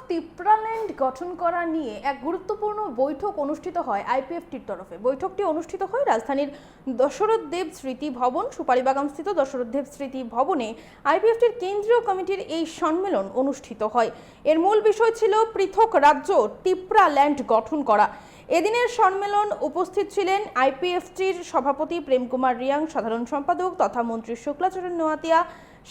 তিপ্রাল্যান্ড গঠন করা নিয়ে এক গুরুত্বপূর্ণ বৈঠক অনুষ্ঠিত হয় আইপিএফটির তরফে। বৈঠকটি অনুষ্ঠিত হয় রাজধানীর দশরথ দেব স্মৃতি ভবন সুপারিবাগানস্থিত দশরথ দেব স্মৃতি ভবনে। আইপিএফটির কেন্দ্রীয় কমিটির এই সম্মেলন অনুষ্ঠিত হয়। এর মূল বিষয় ছিল পৃথক রাজ্য তিপ্রাল্যান্ড গঠন করা। এদিনের সম্মেলন উপস্থিত ছিলেন আইপিএফটির সভাপতি প্রেম কুমার রিয়াং, সাধারণ সম্পাদক তথা মন্ত্রী শুক্লাচরণ নোয়াতিয়া,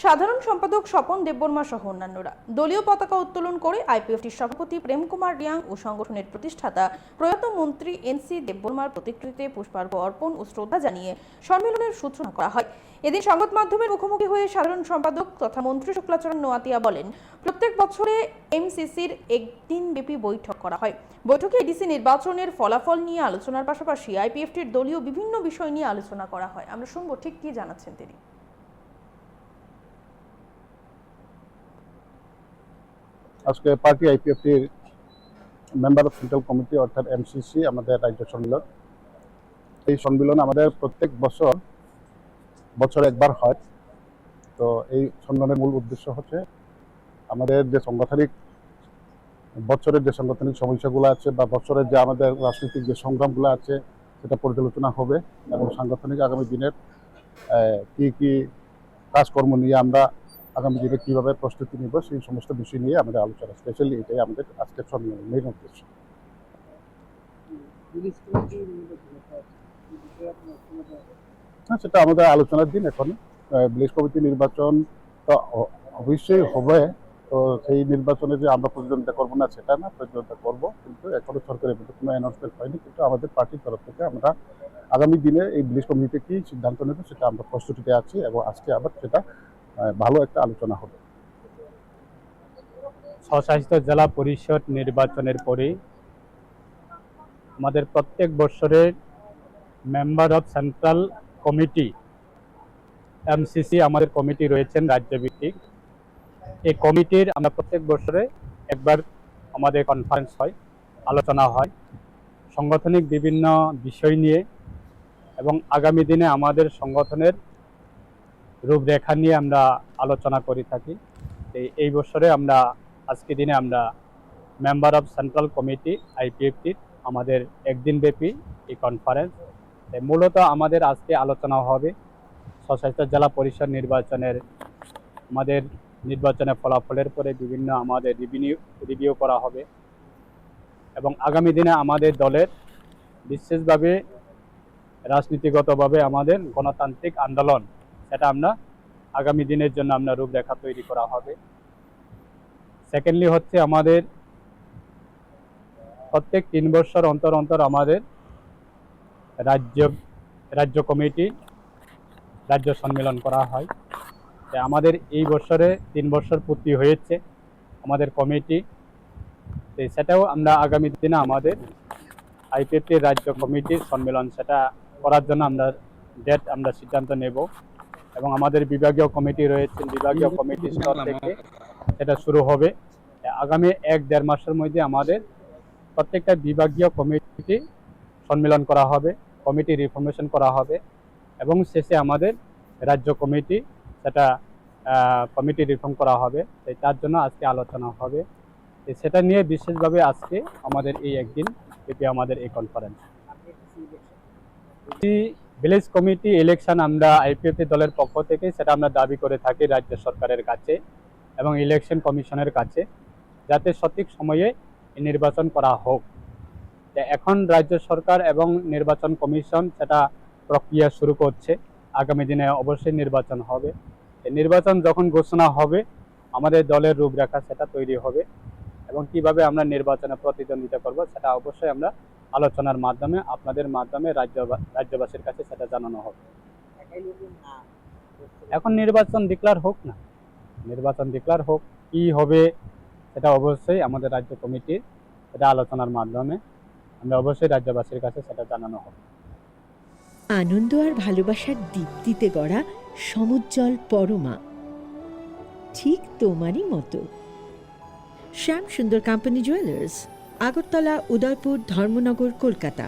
সাধারণ সম্পাদক স্বপন দেববর্মা সহ অন্যান্যরা। দলীয় পতাকা উত্তোলন করে আইপিএফটির সভাপতি প্রেম কুমার রিয়াং ও সংগঠনের প্রতিষ্ঠাতা প্রয়াত মন্ত্রী এনসি দেববর্মার প্রতিকৃতিতে পুষ্পার্ঘ্য অর্পণ ও শ্রদ্ধা জানিয়ে সম্মেলনের সূচনা করা হয়। এদিন সংবাদ মাধ্যমের মুখোমুখি হয়ে সাধারণ সম্পাদক তথা মন্ত্রী শুক্লাচরণ নোয়াতিয়া বলেন, প্রত্যেক বছরে এমসিসির একদিনব্যাপী বৈঠক করা হয়। বৈঠকে এডিসি নির্বাচনের ফলাফল নিয়ে আলোচনার পাশাপাশি আইপিএফটির দলীয় বিভিন্ন বিষয় নিয়ে আলোচনা করা হয়। আমরা শুনবো ঠিক কি জানাচ্ছেন তিনি। আজকে পার্টি আইপিএফটির মেম্বার অফ সেন্ট্রাল কমিটি অর্থাৎ এমসিসি আমাদের রাজ্য সম্মেলন। এই সম্মেলন আমাদের প্রত্যেক বছরে একবার হয়। তো এই সম্মেলনের মূল উদ্দেশ্য হচ্ছে আমাদের যে বছরের যে সাংগঠনিক সমস্যাগুলো আছে বা বছরের যে আমাদের রাজনৈতিক যে সংগ্রামগুলো আছে সেটা পর্যালোচনা হবে এবং সাংগঠনিক আগামী দিনের কি কাজকর্ম নিয়ে আমরা আগামী দিনে কীভাবে প্রস্তুতি নিব সেই সমস্ত বিষয় নিয়ে আমাদের আলোচনা। স্পেশালি এটাই আমাদের আজকের সম্মেলনের মেইন উদ্দেশ্য। সেটা আমাদের আলোচনার দিন। এখন ভিলেজ কমিটি নির্বাচন তো অবশ্যই হবে। তো সেই নির্বাচনে যে আমরা প্রতিদ্বন্দ্বিতা করবো না সেটা না, প্রতিদ্বন্দ্বিতা করবো, কিন্তু এখনো সরকারের মধ্যে কোনো অ্যানাউন্সমেন্ট হয়নি। কিন্তু আমাদের পার্টির তরফ থেকে আমরা আগামী দিনে এই ভিলেজ কমিটিতে কি সিদ্ধান্ত নেব সেটা আমরা প্রস্তুতিতে আছি এবং আজকে আবার সেটা ভালো একটা আলোচনা হবে। স্বশাসিত জেলা পরিষদ নির্বাচনের পরে আমাদের প্রত্যেক বছরের member of central committee MCC আমাদের কমিটি রয়েছেন রাজ্যভিত্তিক। এই কমিটির আমরা প্রত্যেক বছরে একবার আমাদের কনফারেন্স হয়, আলোচনা হয় সাংগঠনিক বিভিন্ন বিষয় নিয়ে এবং আগামী দিনে আমাদের সংগঠনের রূপরেখা নিয়ে আমরা আলোচনা করে থাকি। এই বছরে আমরা আজকে দিনে আমরা মেম্বার অফ সেন্ট্রাল কমিটি আইপিএফটির আমাদের একদিনব্যাপী এই কনফারেন্স। মূলত আমাদের আজকে আলোচনা হবে স্বশাসিত জেলা পরিষদ নির্বাচনের আমাদের নির্বাচনের ফলাফলের পরে বিভিন্ন আমাদের রিভিউ করা হবে এবং আগামী দিনে আমাদের দলের বিশেষভাবে রাজনীতিগতভাবে আমাদের গণতান্ত্রিক আন্দোলন সেটা আমরা আগামী দিনের জন্য আমরা রূপরেখা তৈরি করা হবে। সেকেন্ডলি হচ্ছে আমাদের প্রত্যেক 3 বছর অন্তর অন্তর আমাদের রাজ্য কমিটি রাজ্য সম্মেলন করা হয়। আমাদের এই বছরে 3 বছর পূর্তি হয়েছে আমাদের কমিটি। সেটাও আমরা আগামী দিনে আমাদের আইপিএফটির রাজ্য কমিটির সম্মেলন সেটা করার জন্য আমরা ডেট আমরা সিদ্ধান্ত নেব এবং আমাদের বিভাগীয় কমিটি রয়েছে, বিভাগীয় কমিটির স্তর থেকে সেটা শুরু হবে। আগামী 1-1.5 মাসের মধ্যে আমাদের প্রত্যেকটা বিভাগীয় কমিটি সম্মেলন করা হবে, কমিটি রিফর্মেশন করা হবে এবং শেষে আমাদের রাজ্য কমিটি সেটা কমিটি রিফর্ম করা হবে। তার জন্য আজকে আলোচনা হবে। সেটা নিয়ে বিশেষভাবে আজকে আমাদের এই একদিন ব্যাপী আমাদের এই কনফারেন্স। ভিলেজ কমিটি ইলেকশন আমরা আইপিএফটি দলের পক্ষ থেকে সেটা আমরা দাবি করে থাকি রাজ্য সরকারের কাছে এবং ইলেকশন কমিশনের কাছে, যাতে সঠিক সময়ে নির্বাচন করা হোক। এখন রাজ্য সরকার এবং নির্বাচন কমিশন সেটা প্রক্রিয়া শুরু করছে। আগামী দিনে অবশ্যই নির্বাচন হবে। নির্বাচন যখন ঘোষণা হবে আমাদের দলের রূপরেখা সেটা তৈরি হবে এবং কিভাবে আমরা নির্বাচনে প্রতিদ্বন্দ্বিতা করব সেটা অবশ্যই আমরা আলোচনার মাধ্যমে আপনাদের মাধ্যমে রাজ্যবাসীর কাছে সেটা জানানো হবে। এখন নির্বাচন ডিক্লেয়ার হোক না, নির্বাচন ডিক্লেয়ার হোক, কি হবে সেটা অবশ্যই আমাদের রাজ্য কমিটির সেটা আলোচনার মাধ্যমে আমরা অবশ্যই রাজ্যবাসীর কাছে সেটা জানানো হবে। আনন্দ আর ভালোবাসার দীপ্তিতে গড়া সমুজ্জ্বল পরমা, ঠিক তোমারই মতো। শ্যাম সুন্দর কোম্পানি জুয়েলার্স, আগরতলা, উদয়পুর, ধর্মনগর, কলকাতা।